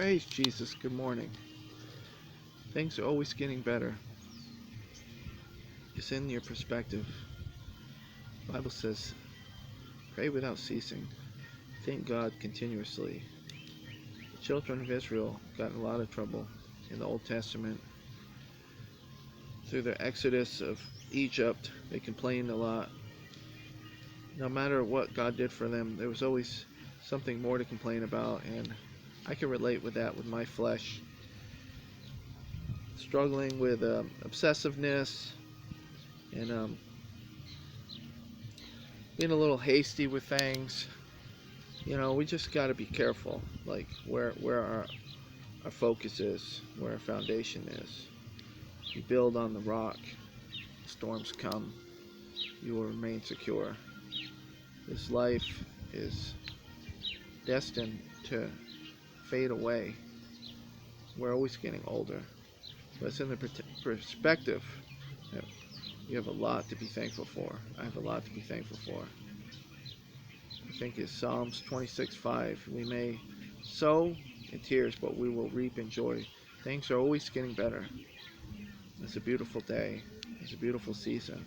Praise Jesus. Good morning. Things are always getting better. It's in your perspective. The Bible says, pray without ceasing. Thank God continuously. The children of Israel got in a lot of trouble in the Old Testament. Through their exodus of Egypt, they complained a lot. No matter what God did for them, there was always something more to complain about, and I can relate with that with my flesh. Struggling with obsessiveness and being a little hasty with things. We just got to be careful, like where our focus is, where our foundation is. You build on the rock, storms come, you will remain secure. This life is destined to fade away. We're always getting older, but it's in the perspective that you have a lot to be thankful for. I have a lot to be thankful for. I think it's Psalms 26:5. We may sow in tears, but we will reap in joy. Things are always getting better. It's a beautiful day. It's a beautiful season.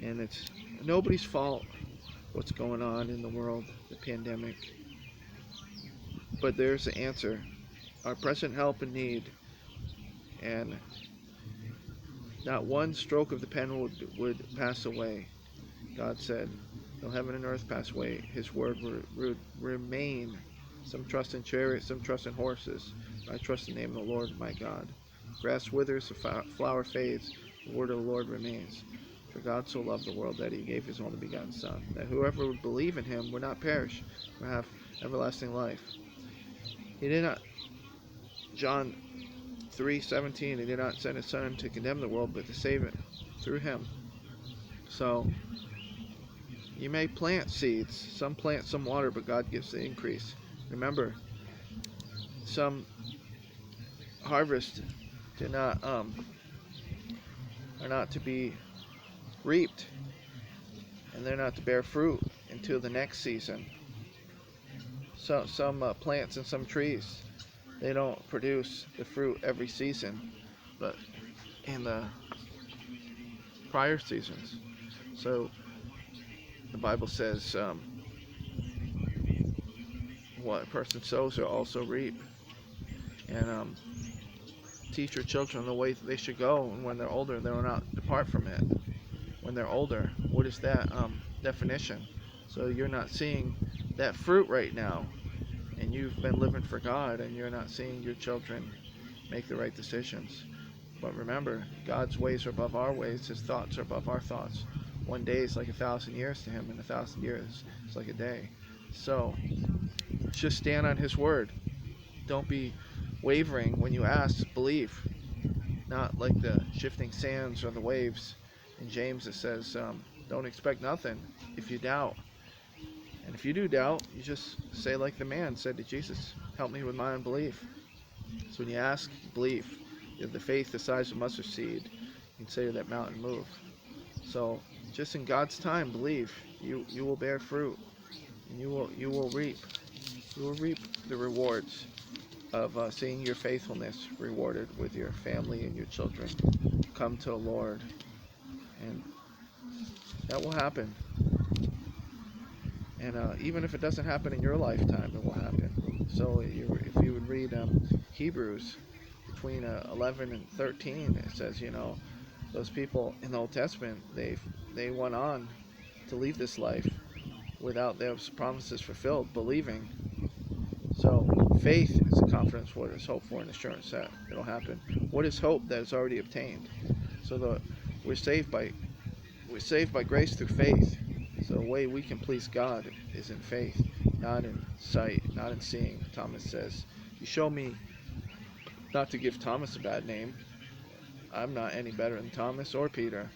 And it's nobody's fault what's going on in the world, the pandemic. But there's the answer. Our present help and need. And not one stroke of the pen would pass away. God said, though heaven and earth pass away, his word would remain. Some trust in chariots, some trust in horses. I trust in the name of the Lord my God. Grass withers, the flower fades, the word of the Lord remains. For God so loved the world that he gave his only begotten Son, that whoever would believe in him would not perish, but have everlasting life. He did not, John 3:17, he did not send his Son to condemn the world, but to save it through him. So, you may plant seeds. Some plant, some water, but God gives the increase. Remember, some harvest are not to be reaped, and they're not to bear fruit until the next season. So some plants and some trees, they don't produce the fruit every season, but in the prior seasons. So the Bible says, what a person sows will also reap. And teach your children the way they should go, and when they're older, they will not depart from it. When they're older, what is that definition? So you're not seeing that fruit right now, and you've been living for God, and you're not seeing your children make the right decisions. But remember, God's ways are above our ways, his thoughts are above our thoughts. One day is like 1,000 years to him, and 1,000 years is like a day. So just stand on his word. Don't be wavering when you ask. Believe, not like the shifting sands or the waves. In James it says, don't expect nothing if you doubt. And if you do doubt, you just say like the man said to Jesus, help me with my unbelief. So when you ask, believe. You have the faith the size of mustard seed. You can say to that mountain, move. So just in God's time, believe. You will bear fruit, and you will reap. You will reap the rewards of seeing your faithfulness rewarded with your family and your children come to the Lord. And that will happen. And even if it doesn't happen in your lifetime, it will happen. So if you would read Hebrews between 11 and 13, it says, those people in the Old Testament, they went on to leave this life without those promises fulfilled, believing. So faith is the confidence what is hoped for and assurance that it'll happen. What is hope that is already obtained? So we're saved by grace through faith. So the way we can please God is in faith, not in sight, not in seeing. Thomas says, you show me, not to give Thomas a bad name. I'm not any better than Thomas or Peter.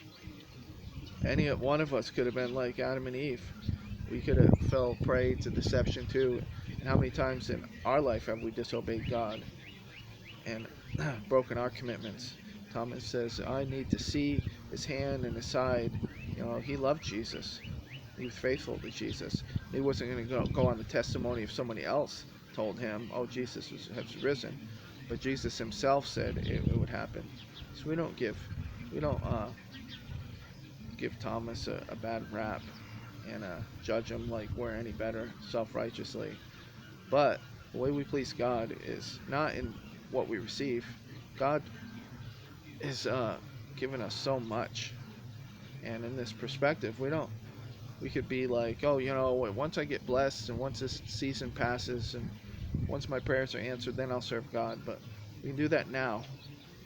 Any one of us could have been like Adam and Eve. We could have fell prey to deception too. And how many times in our life have we disobeyed God and broken our commitments? Thomas says, I need to see his hand and his side. He loved Jesus. He was faithful to Jesus. He wasn't going to go on the testimony of somebody else told him, "Oh, has risen," but Jesus himself said it would happen. So we don't give Thomas a bad rap and judge him like we're any better self-righteously. But the way we please God is not in what we receive. God is giving us so much, and in this perspective, we could be like, oh, once I get blessed and once this season passes and once my prayers are answered, then I'll serve God. But we can do that now,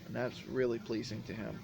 and that's really pleasing to Him.